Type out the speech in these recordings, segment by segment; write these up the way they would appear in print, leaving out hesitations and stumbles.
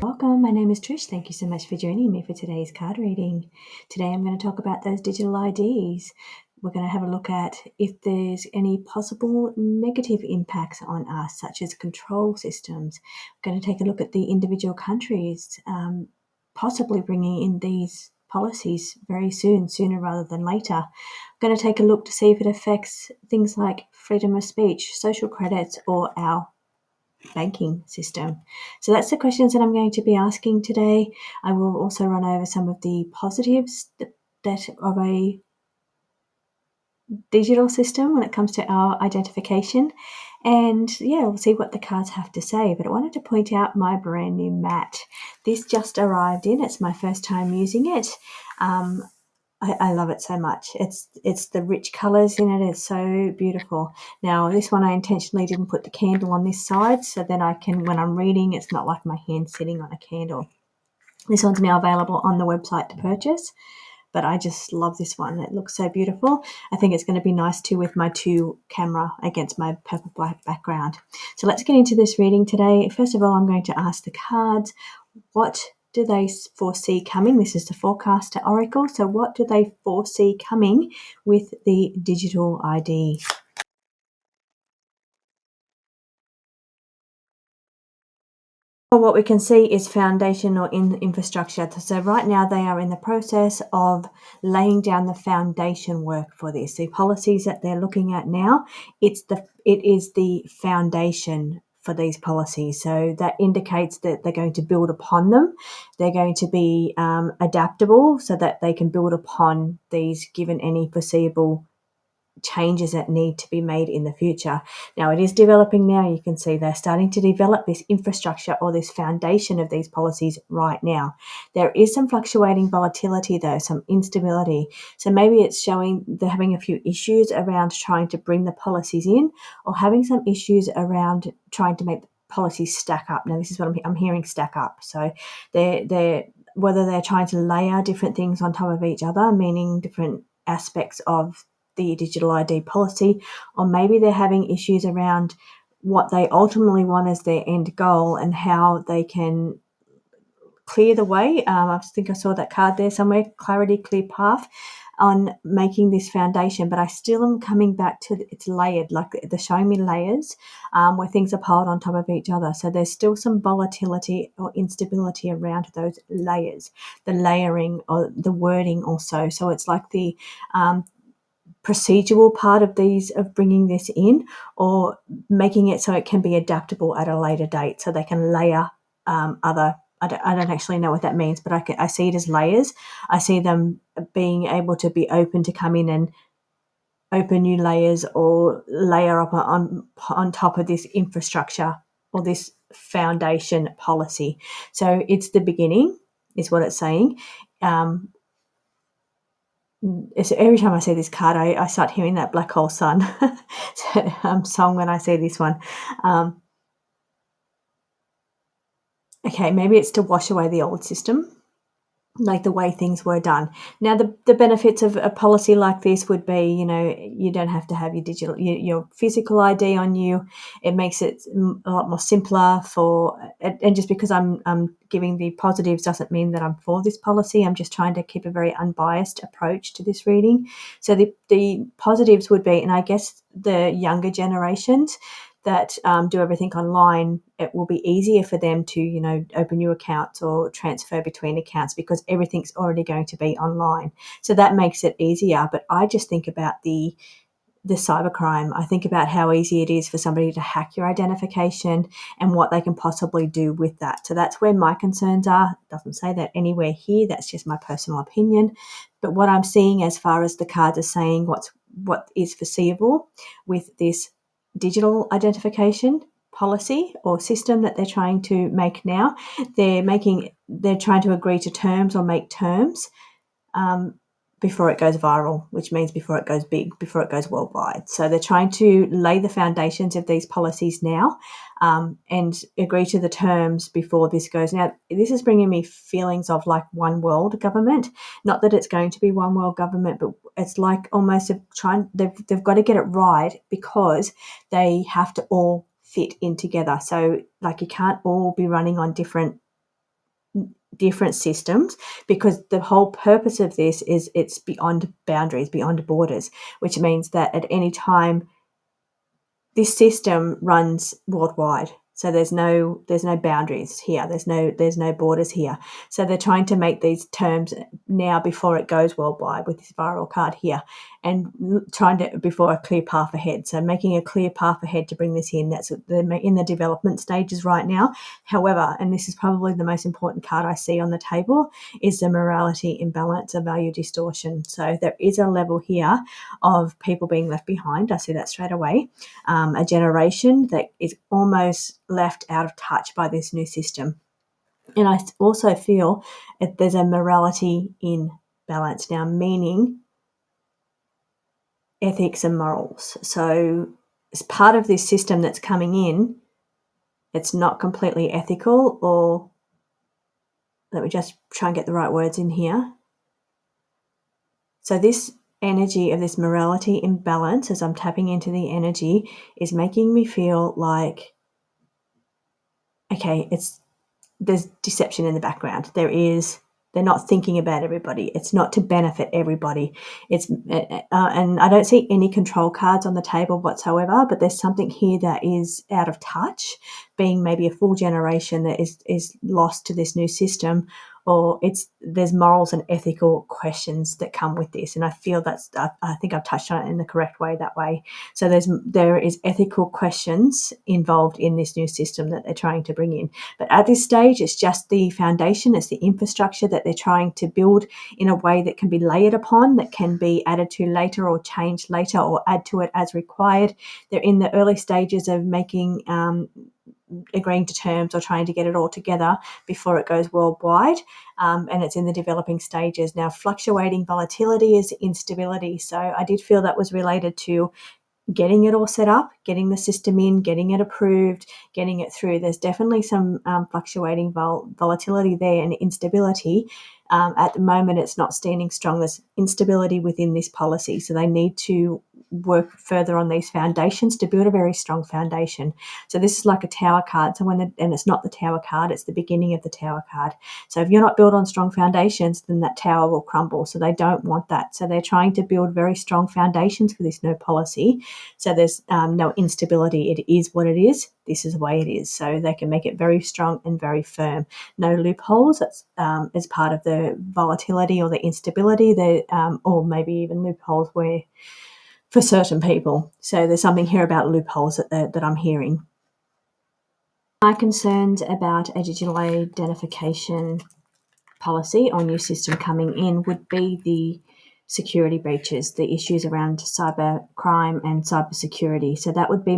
Welcome, my name is Trish. Thank you so much for joining me for today's card reading. Today I'm going to talk about those digital IDs. We're going to have a look at if there's any possible negative impacts on us, such as control systems. We're going to take a look at the individual countries, possibly bringing in these policies very soon, sooner rather than later. We're going to take a look to see if it affects things like freedom of speech, social credits, or our banking system. So that's the questions that I'm going to be asking today. I will also run over some of the positives that of a digital system when it comes to our identification. And we'll see what the cards have to say. But I wanted to point out my brand new mat. This just arrived in. It's my first time using it. I love it so much. It's the rich colours in it. It's so beautiful. Now, this one I intentionally didn't put the candle on this side, so then I can, when I'm reading, it's not like my hand sitting on a candle. This one's now available on the website to purchase, but I just love this one. It looks so beautiful. I think it's going to be nice too with my 2 camera against my purple black background. So let's get into this reading today. First of all, I'm going to ask the cards, what do they foresee coming? This is the Forecaster Oracle. So what do they foresee coming with the digital ID? Well, what we can see is foundation or infrastructure. So right now they are in the process of laying down the foundation work for this. The policies that they're looking at now, it is the foundation for these policies. So that indicates that they're going to build upon them. They're going to be adaptable so that they can build upon these given any foreseeable changes that need to be made in the future. Now, it is developing now. You can see they're starting to develop this infrastructure or this foundation of these policies right now. There is some fluctuating volatility though, some instability. So maybe it's showing they're having a few issues around trying to bring the policies in, or having some issues around trying to make the policies stack up. Now, this is what I'm hearing, stack up. So they're whether they're trying to layer different things on top of each other, meaning different aspects of the digital ID policy, or maybe they're having issues around what they ultimately want as their end goal and how they can clear the way. I think I saw that card there somewhere, clarity, clear path on making this foundation, but I still am coming back to it's layered, like they're showing me layers where things are piled on top of each other. So there's still some volatility or instability around those layers, the layering or the wording also. So it's like the procedural part of bringing this in, or making it so it can be adaptable at a later date, so they can layer other. I don't actually know what that means, but I see it as layers. I see them being able to be open to come in and open new layers or layer up on top of this infrastructure or this foundation policy. So it's the beginning, is what it's saying. So every time I see this card, I start hearing that Black Hole Sun song when I see this one. Okay, maybe it's to wash away the old system, like the way things were done. Now, the benefits of a policy like this would be, you don't have to have your physical ID on you. It makes it a lot more simpler and just because I'm giving the positives doesn't mean that I'm for this policy. I'm just trying to keep a very unbiased approach to this reading. So the positives would be, and I guess the younger generations that do everything online, it will be easier for them to, open new accounts or transfer between accounts because everything's already going to be online. So that makes it easier. But I just think about the cybercrime. I think about how easy it is for somebody to hack your identification and what they can possibly do with that. So that's where my concerns are. It doesn't say that anywhere here. That's just my personal opinion. But what I'm seeing as far as the cards are saying what is foreseeable with this digital identification policy or system that they're trying to make now, they're trying to agree to terms or make terms before it goes viral, which means before it goes big, before it goes worldwide. So they're trying to lay the foundations of these policies now and agree to the terms before this goes. Now, this is bringing me feelings of like one world government. Not that it's going to be one world government, but it's like almost they've got to get it right because they have to all fit in together. So like you can't all be running on different different systems, because the whole purpose of this is it's beyond boundaries, beyond borders, which means that at any time this system runs worldwide. So there's no boundaries here. There's no borders here. So they're trying to make these terms now before it goes worldwide with this viral card here, and trying to before a clear path ahead. So making a clear path ahead to bring this in. That's what they're in the development stages right now. However, and this is probably the most important card I see on the table, is the morality imbalance of value distortion. So there is a level here of people being left behind. I see that straight away. A generation that is almost left out of touch by this new system. And I also feel that there's a morality imbalance now, meaning ethics and morals. So as part of this system that's coming in, it's not completely ethical, or let me just try and get the right words in here. So this energy of this morality imbalance, as I'm tapping into the energy, is making me feel like, okay, there's deception in the background. They're not thinking about everybody. It's not to benefit everybody. And I don't see any control cards on the table whatsoever, but there's something here that is out of touch, being maybe a full generation that is lost to this new system, or there's morals and ethical questions that come with this. And I feel I think I've touched on it in the correct way that way. So there is ethical questions involved in this new system that they're trying to bring in. But at this stage, it's just the foundation, it's the infrastructure that they're trying to build in a way that can be layered upon, that can be added to later or changed later or add to it as required. They're in the early stages of making agreeing to terms or trying to get it all together before it goes worldwide, and it's in the developing stages. Now, fluctuating volatility is instability, so I did feel that was related to getting it all set up, getting the system in, getting it approved, getting it through. There's definitely some fluctuating volatility there and instability. At the moment, it's not standing strong. There's instability within this policy, so they need to work further on these foundations to build a very strong foundation. So this is like a tower card. So and it's not the tower card, it's the beginning of the tower card. So if you're not built on strong foundations, then that tower will crumble. So they don't want that. So they're trying to build very strong foundations for this new policy. So there's no instability. It is what it is. This is the way it is. So they can make it very strong and very firm. No loopholes. That's as part of the volatility or the instability, or maybe even loopholes where for certain people. So there's something here about loopholes that I'm hearing. My concerns about a digital identification policy or new system coming in would be the security breaches, the issues around cyber crime and cyber security. So that would be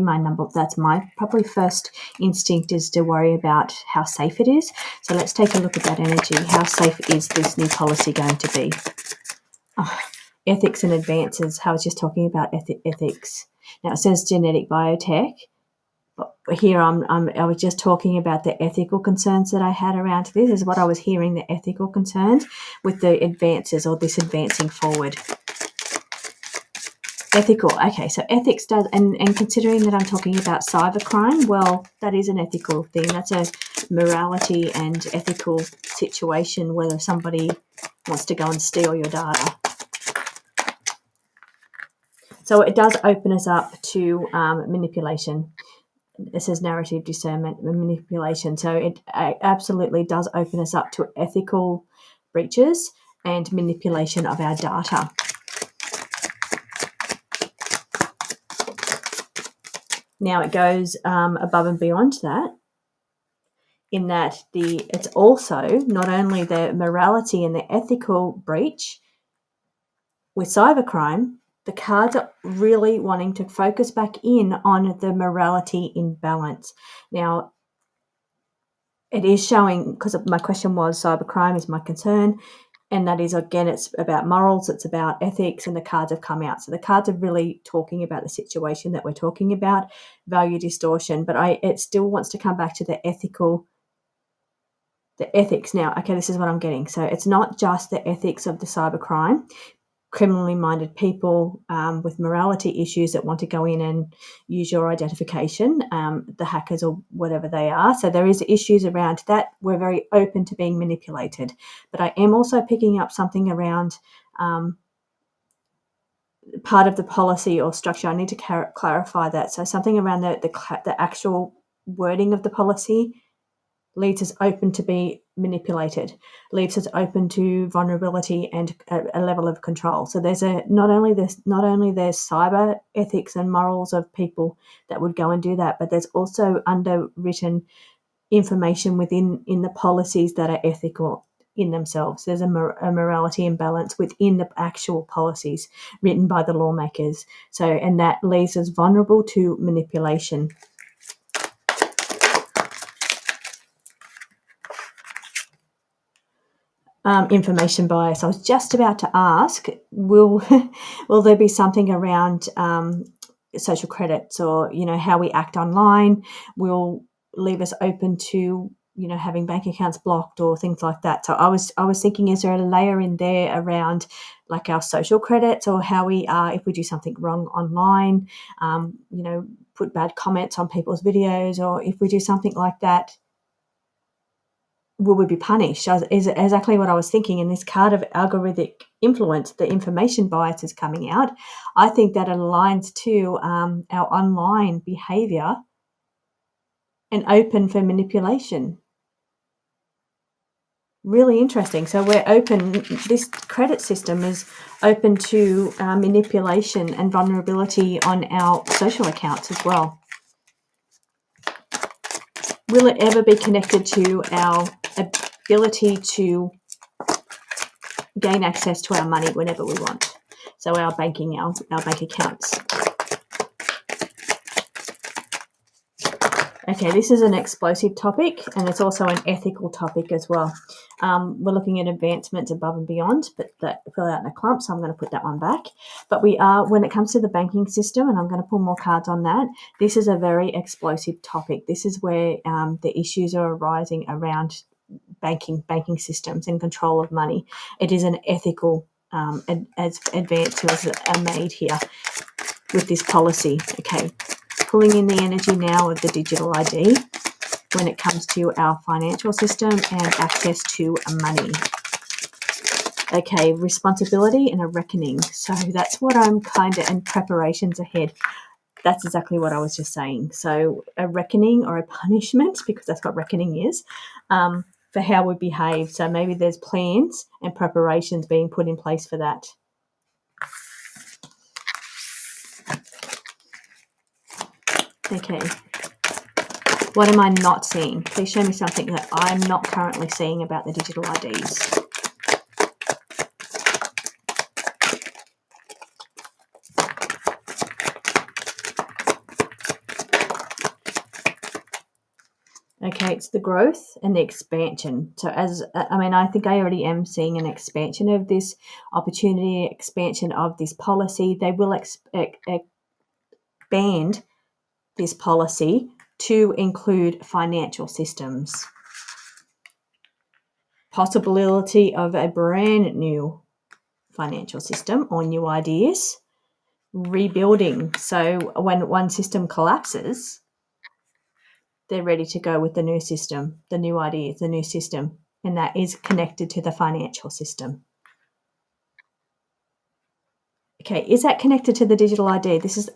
that's my probably first instinct, is to worry about how safe it is. So let's take a look at that energy. How safe is this new policy going to be? Ethics and advances. I was just talking about ethics. Now it says genetic biotech. But here I was just talking about the ethical concerns that I had around this. Is what I was hearing, the ethical concerns with the advances or this advancing forward. Ethical. Okay, so ethics does, and considering that I'm talking about cybercrime, well, that is an ethical thing. That's a morality and ethical situation, whether somebody wants to go and steal your data. So it does open us up to manipulation. It says narrative discernment and manipulation. So it absolutely does open us up to ethical breaches and manipulation of our data. Now it goes above and beyond that, in that it's also not only the morality and the ethical breach with cybercrime. The cards are really wanting to focus back in on the morality imbalance. Now, it is showing, because my question was cybercrime is my concern, and that is, again, it's about morals, it's about ethics, and the cards have come out. So the cards are really talking about the situation that we're talking about, value distortion, but it still wants to come back to the ethics now. Okay, this is what I'm getting. So it's not just the ethics of the cybercrime, criminally minded people with morality issues that want to go in and use your identification, the hackers or whatever they are. So there is issues around that. We're very open to being manipulated. But I am also picking up something around part of the policy or structure. I need to clarify that. So something around the actual wording of the policy leaves us open to be manipulated, leaves us open to vulnerability and a level of control. So there's not only there's cyber ethics and morals of people that would go and do that, but there's also underwritten information in the policies that are ethical in themselves. There's a morality imbalance within the actual policies written by the lawmakers. So, and that leaves us vulnerable to manipulation. Information bias. I was just about to ask, will there be something around social credits, or how we act online will leave us open to having bank accounts blocked or things like that. So I was thinking, is there a layer in there around like our social credits, or how we are if we do something wrong online, put bad comments on people's videos, or if we do something like that, will we be punished? Is exactly what I was thinking. In this card of algorithmic influence, the information bias is coming out. I think that aligns to our online behaviour and open for manipulation. Really interesting. So we're open, this credit system is open to manipulation and vulnerability on our social accounts as well. Will it ever be connected to our ability to gain access to our money whenever we want? So our bank accounts. Okay, this is an explosive topic, and it's also an ethical topic as well. We're looking at advancements above and beyond, but that fell out in a clump, so I'm going to put that one back. But we are, when it comes to the banking system, and I'm going to pull more cards on that, this is a very explosive topic. This is where the issues are arising around banking systems and control of money. It is an ethical as advances are made here with this policy. Okay, pulling in the energy now of the digital ID when it comes to our financial system and access to money. Okay, responsibility and a reckoning. So that's what I'm and preparations ahead. That's exactly what I was just saying. So a reckoning or a punishment, because that's what reckoning is, for how we behave. So maybe there's plans and preparations being put in place for that. Okay. What am I not seeing? Please show me something that I'm not currently seeing about the digital IDs. Okay, it's the growth and the expansion. So I think I already am seeing an expansion of this opportunity, expansion of this policy. They will expand this policy to include financial systems. Possibility of a brand new financial system or new ideas. Rebuilding. So when one system collapses, they're ready to go with the new system, the new ideas, the new system, and that is connected to the financial system. Okay, is that connected to the digital ID? This is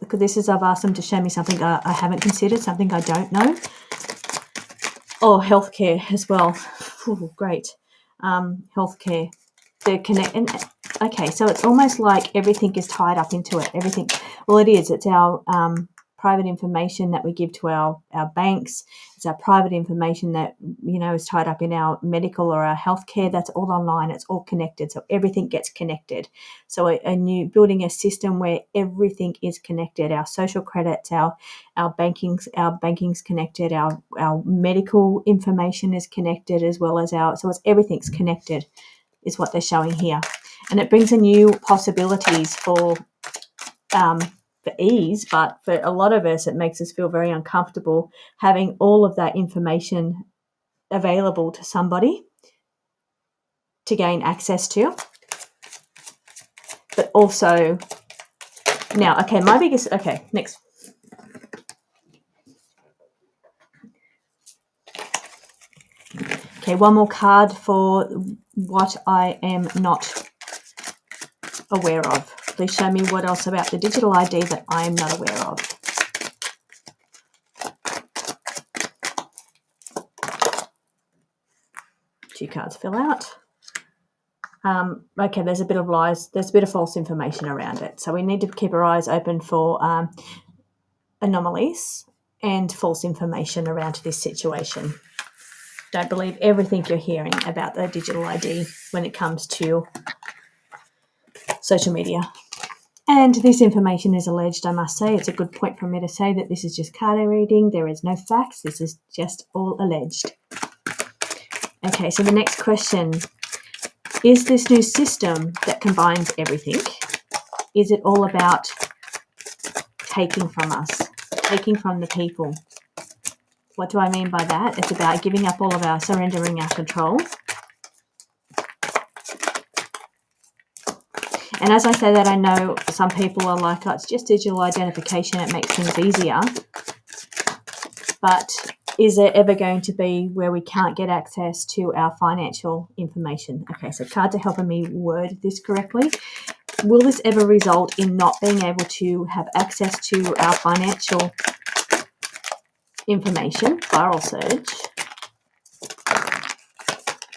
I've asked them to show me something I haven't considered, something I don't know. Oh, healthcare as well. Ooh, great. Healthcare. Okay, so it's almost like everything is tied up into it. Everything. Well, it is. It's our private information that we give to our banks. It's our private information that is tied up in our medical or our healthcare. That's all online. It's all connected. So everything gets connected. So building a system where everything is connected. Our social credits, our banking's connected. Our medical information is connected, as well as everything's connected, is what they're showing here. And it brings in new possibilities for ease, but for a lot of us, it makes us feel very uncomfortable having all of that information available to somebody to gain access to. but also now, okay, my biggest, okay, next. Okay, one more card for what I am not aware of. Please show me what else about the digital ID that I am not aware of. Two cards fill out. Okay, there's a bit of lies. There's a bit of false information around it. So we need to keep our eyes open for anomalies and false information around this situation. Don't believe everything you're hearing about the digital ID when it comes to social media. And this information is alleged, I must say. It's a good point for me to say that this is just card reading. There is no facts. This is just all alleged. Okay, so the next question. Is this new system that combines everything, is it all about taking from us, taking from the people? What do I mean by that? It's about giving up all of our, surrendering our control. And as I say that, I know some people are like, oh, it's just digital identification, it makes things easier. But is there ever going to be where we can't get access to our financial information? Okay, so cards are helping me word this correctly. Will this ever result in not being able to have access to our financial information? Spiral surge.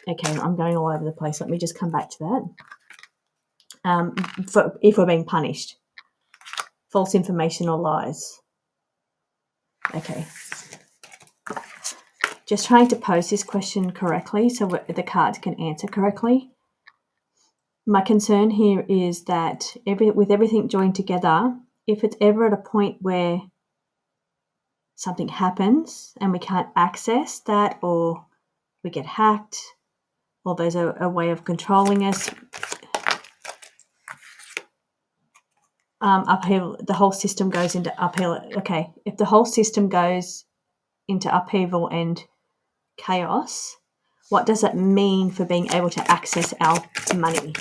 Okay, I'm going all over the place. Let me just come back to that. If we're being punished. False information or lies. Okay. Just trying to pose this question correctly so the cards can answer correctly. My concern here is that with everything joined together, if it's ever at a point where something happens and we can't access that, or we get hacked, or there's a way of controlling us, upheaval, the whole system goes into upheaval. Okay, if the whole system goes into upheaval and chaos, what does it mean for being able to access our money?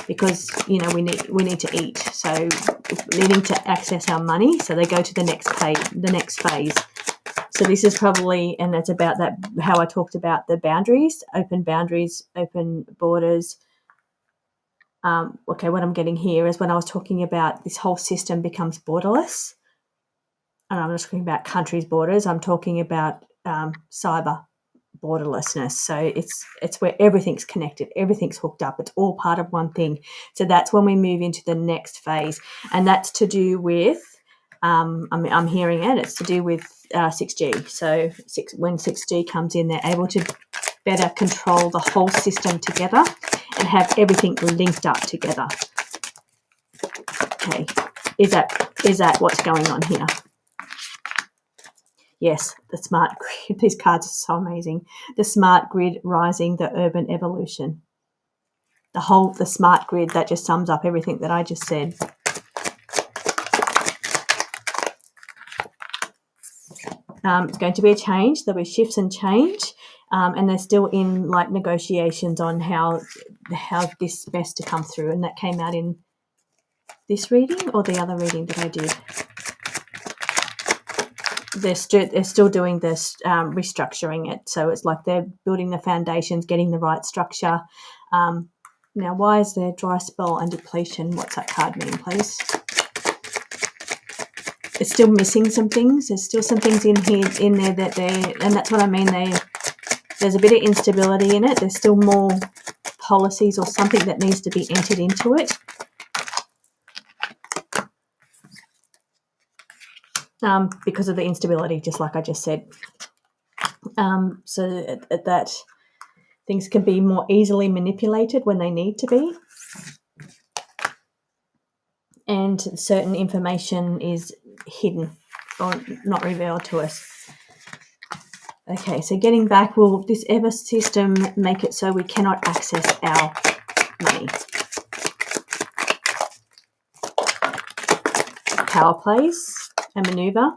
Because we need to eat, so needing to access our money, so they go to the next phase. So this is probably, and it's about that, how I talked about the boundaries, open borders. Okay, what I'm getting here is when I was talking about this whole system becomes borderless, and I'm not talking about countries' borders. I'm talking about cyber borderlessness. So it's where everything's connected, everything's hooked up, it's all part of one thing. So that's when we move into the next phase, and that's to do with I'm hearing it's to do with 6G. So when 6G comes in, they're able to better control the whole system together and have everything linked up together. Okay, is that what's going on here? Yes, the smart grid. These cards are so amazing. The smart grid rising, the urban evolution. The smart grid, that just sums up everything that I just said. It's going to be a change. There'll be shifts and change, and they're still in like negotiations on how this best to come through. And that came out in this reading or the other reading that I did. They're still doing this, restructuring it. So it's like they're building the foundations, getting the right structure. Now, why is there dry spell and depletion? What's that card mean, please? It's still missing some things. There's still some things in there that and that's what I mean. There's a bit of instability in it. There's still more policies or something that needs to be entered into it. Because of the instability, just like I just said. So that things can be more easily manipulated when they need to be. And certain information is hidden or not revealed to us. Okay, so getting back, will this ever system make it so we cannot access our money? Power plays, a maneuver,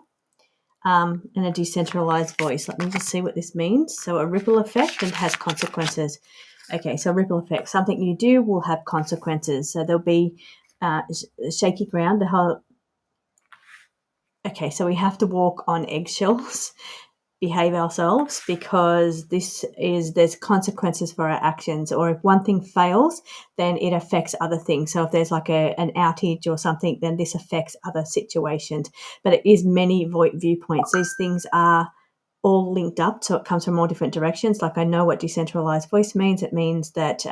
and a decentralized voice. Let me just see what this means. So a ripple effect and has consequences. Okay, so ripple effect, something you do will have consequences. So there'll be shaky ground. Okay, so we have to walk on eggshells, behave ourselves, because there's consequences for our actions. Or if one thing fails, then it affects other things. So if there's like an outage or something, then this affects other situations. But it is many viewpoints. These things are all linked up, so it comes from all different directions. Like, I know what decentralized voice means. It means that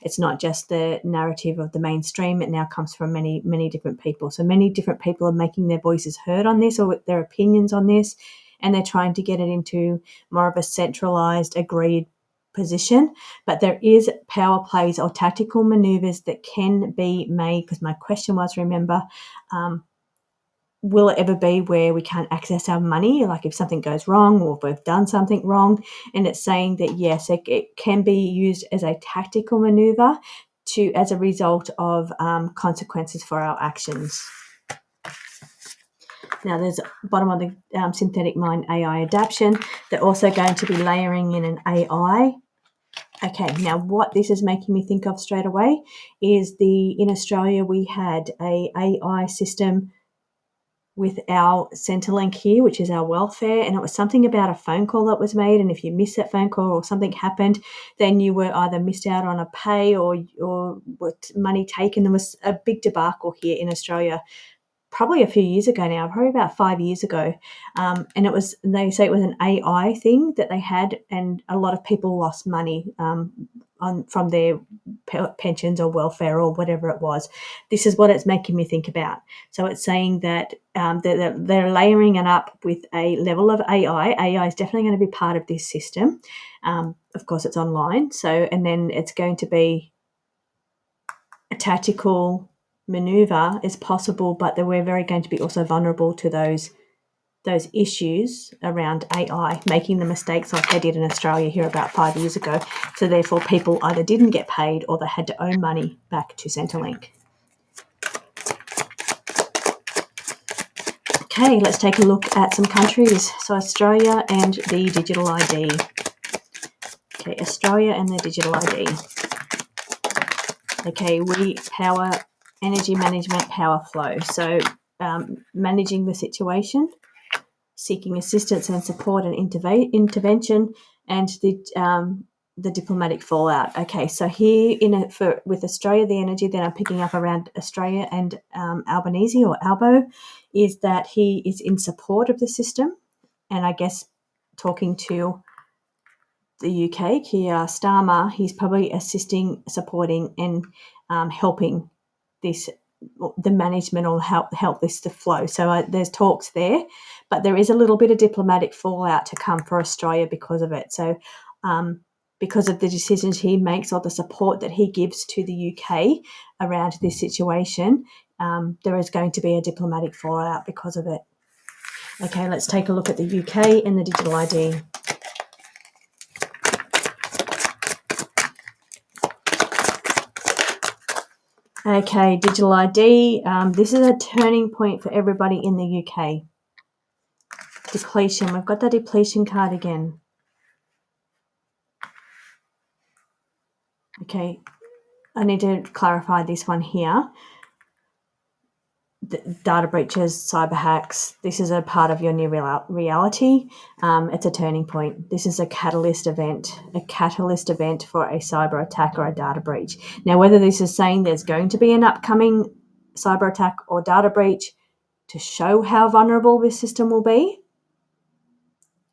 it's not just the narrative of the mainstream. It now comes from many different people. So many different people are making their voices heard on this, or their opinions on this, and they're trying to get it into more of a centralized, agreed position. But there is power plays or tactical maneuvers that can be made, because my question was, remember, will it ever be where we can't access our money, like if something goes wrong or if we've done something wrong? And it's saying that, yes, it can be used as a tactical maneuver as a result of consequences for our actions. Now, there's bottom of the synthetic mind AI adaptation. They're also going to be layering in an AI. Okay, now what this is making me think of straight away is in Australia we had a AI system with our Centrelink here, which is our welfare, and it was something about a phone call that was made, and if you missed that phone call or something happened, then you were either missed out on a pay or money taken. There was a big debacle here in Australia, probably a few years ago now, probably about 5 years ago, and they say it was an AI thing that they had, and a lot of people lost money from their pensions or welfare or whatever it was. This is what it's making me think about. So it's saying that they're layering it up with a level of AI. AI is definitely going to be part of this system. Of course, it's online. So, and then it's going to be a tactical maneuver is possible, but that we're very going to be also vulnerable to those issues around AI, making the mistakes like they did in Australia here about 5 years ago. So therefore, people either didn't get paid or they had to owe money back to Centrelink. Okay, let's take a look at some countries. So Australia and the digital ID. Okay, Australia and the digital ID. Okay, we power energy management, power flow. So managing the situation, seeking assistance and support and intervention, and the diplomatic fallout. Okay, so here with Australia, the energy that I'm picking up around Australia and Albanese or Albo is that he is in support of the system, and I guess talking to the UK, Keir Starmer, he's probably assisting, supporting, and helping the management, or help this to flow. So there's talks there, but there is a little bit of diplomatic fallout to come for Australia because of it. So because of the decisions he makes or the support that he gives to the UK around this situation, there is going to be a diplomatic fallout because of it. Okay, let's take a look at the UK and the digital ID. Okay, digital ID. This is a turning point for everybody in the UK. Depletion. We've got the depletion card again. Okay, I need to clarify this one here. The data breaches, cyber hacks. This is a part of your new reality. It's a turning point. This is a catalyst event for a cyber attack or a data breach. Now, whether this is saying there's going to be an upcoming cyber attack or data breach to show how vulnerable this system will be,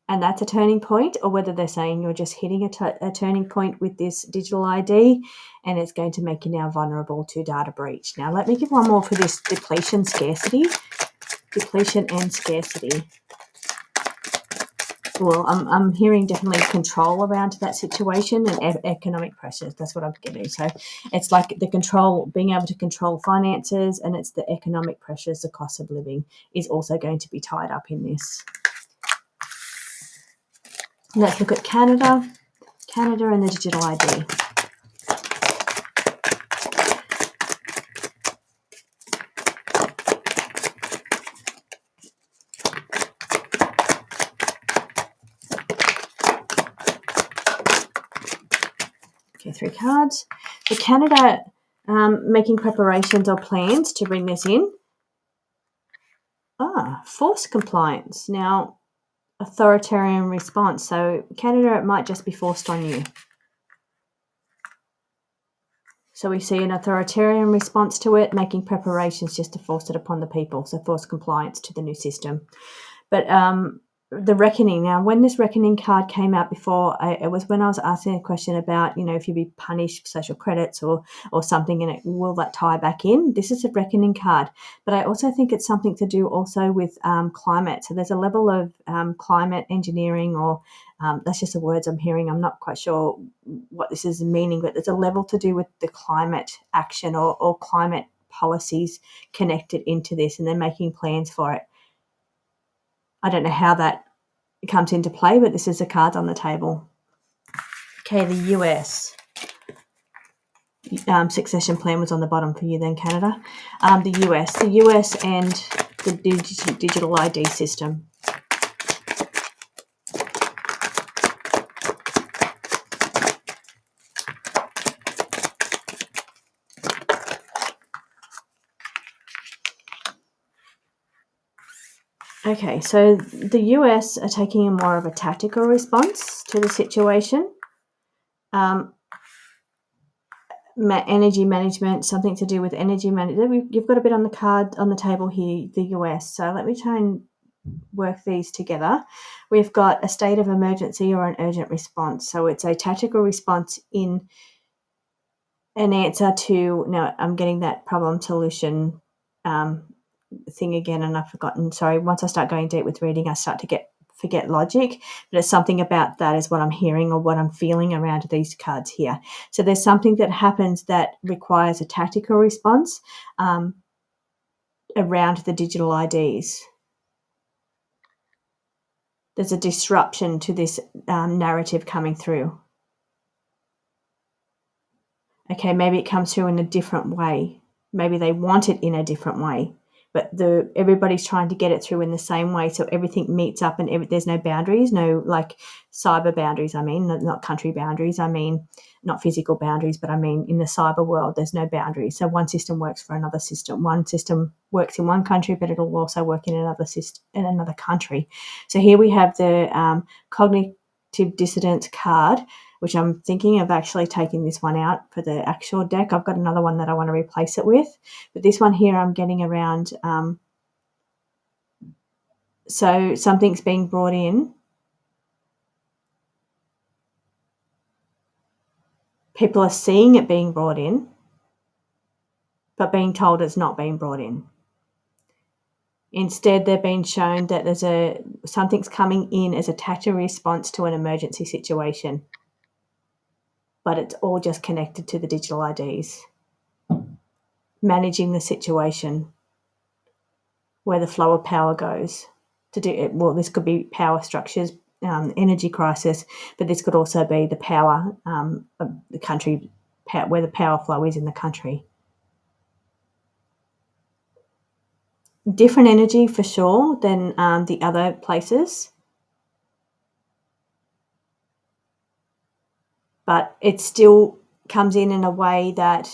and that's a turning point, or whether they're saying you're just hitting a turning point with this digital ID and it's going to make you now vulnerable to data breach. Now, let me give one more for this depletion and scarcity. Well, I'm hearing definitely control around that situation and economic pressures. That's what I'm getting. So it's like the control, being able to control finances, and it's the economic pressures, the cost of living is also going to be tied up in this. Let's look at Canada and the digital ID. Okay, 3 cards. So Canada, Making preparations or plans to bring this in. Forced compliance. Now, authoritarian response. So Canada, it might just be forced on you. So we see an authoritarian response to it, making preparations just to force it upon the people. So forced compliance to the new system. But the reckoning. Now, when this reckoning card came out before, it was when I was asking a question about, if you'd be punished social credits or something, and will that tie back in? This is a reckoning card, but I also think it's something to do also with climate. So there's a level of climate engineering, or that's just the words I'm hearing. I'm not quite sure what this is meaning, but there's a level to do with the climate action or climate policies connected into this, and they're making plans for it. I don't know how that comes into play, but this is the cards on the table. Okay, the US. Succession plan was on the bottom for you then, Canada. The US and the digital ID system. Okay, so the US are taking a more of a tactical response to the situation. Energy management, something to do with energy management. You've got a bit on the card on the table here, the US. So let me try and work these together. We've got a state of emergency or an urgent response. So it's a tactical response in an answer to, now I'm getting that problem solution thing again, and I've forgotten. Sorry, once I start going deep with reading, I start to forget logic, but it's something about that is what I'm hearing or what I'm feeling around these cards here. So there's something that happens that requires a tactical response around the digital IDs. There's a disruption to this narrative coming through. Okay, maybe it comes through in a different way. Maybe they want it in a different way, but everybody's trying to get it through in the same way, so everything meets up and there's no boundaries, no like cyber boundaries. I mean, not country boundaries. I mean, not physical boundaries, but I mean in the cyber world, there's no boundaries. So one system works for another system. One system works in one country, but it'll also work in another system in another country. So here we have the cognitive dissonance card, which I'm thinking of actually taking this one out for the actual deck. I've got another one that I want to replace it with, but this one here I'm getting around, so something's being brought in. People are seeing it being brought in, but being told it's not being brought in. Instead, they're being shown that something's coming in as a tactical response to an emergency situation, but it's all just connected to the digital IDs. Managing the situation, where the flow of power goes to do it. Well, this could be power structures, energy crisis, but this could also be the power of the country, where the power flow is in the country. Different energy for sure than the other places, but it still comes in a way that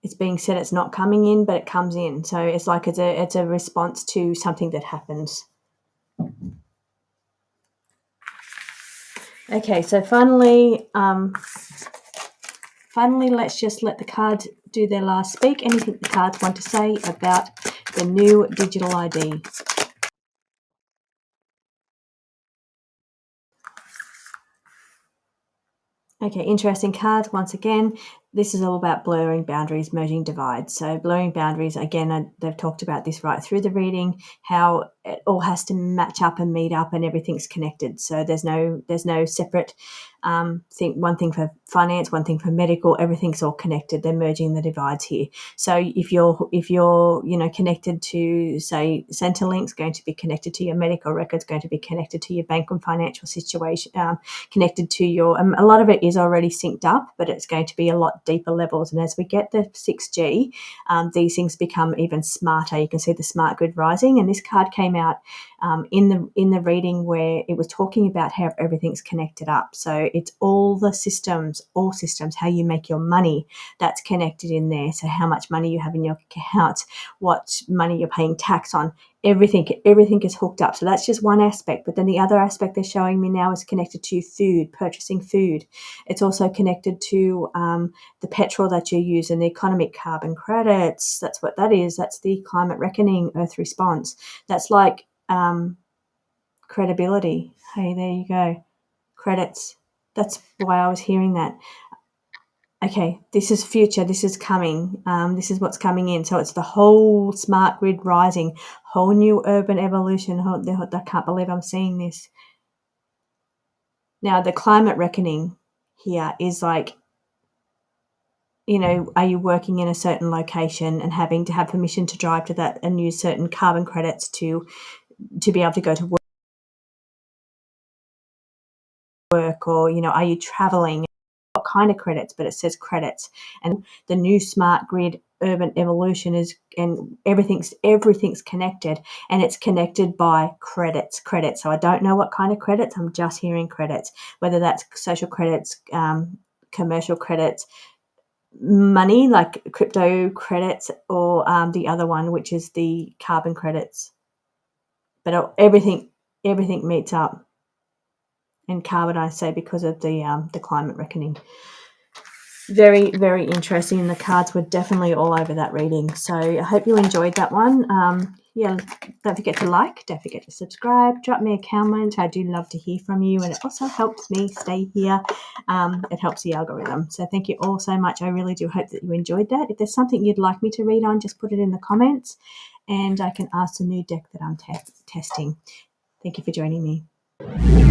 it's being said it's not coming in, but it comes in. So it's like it's a response to something that happens. Okay, so finally, let's just let the cards do their last speak. Anything the cards want to say about the new digital ID? Okay, interesting cards. Once again, this is all about blurring boundaries, merging divides. So blurring boundaries, again, they've talked about this right through the reading, how it all has to match up and meet up and everything's connected. So there's no separate thing, one thing for finance, one thing for medical, everything's all connected. They're merging the divides here. So if you're connected to, say, Centrelink's going to be connected to your medical records, going to be connected to your bank and financial situation, connected to your, a lot of it is already synced up, but it's going to be a lot deeper levels. And as we get the 6G, these things become even smarter. You can see the smart grid rising, and this card came out in the reading where it was talking about how everything's connected up. So it's all systems, how you make your money, that's connected in there. So how much money you have in your account, what money you're paying tax on, everything is hooked up. So that's just one aspect. But then the other aspect they're showing me now is connected to food, purchasing food. It's also connected to the petrol that you use and the economic carbon credits. That's what that is. That's the climate reckoning, Earth response. That's like credibility. Hey, there you go. Credits. That's why I was hearing that. Okay, this is future, this is coming, this is what's coming in. So it's the whole smart grid rising, whole new urban evolution. I can't believe I'm seeing this. Now, the climate reckoning here is like, are you working in a certain location and having to have permission to drive to that and use certain carbon credits to be able to go to work, or, are you traveling? What kind of credits? But it says credits. And the new smart grid urban evolution is, and everything's connected, and it's connected by credits. So I don't know what kind of credits. I'm just hearing credits, whether that's social credits, commercial credits, money like crypto credits, or the other one, which is the carbon credits. But everything meets up. And carbon, I say, because of the climate reckoning. Very, very interesting. And the cards were definitely all over that reading. So I hope you enjoyed that one. Don't forget to like, don't forget to subscribe, drop me a comment. I do love to hear from you, and it also helps me stay here. It helps the algorithm. So thank you all so much. I really do hope that you enjoyed that. If there's something you'd like me to read on, just put it in the comments, and I can ask the new deck that I'm testing. Thank you for joining me.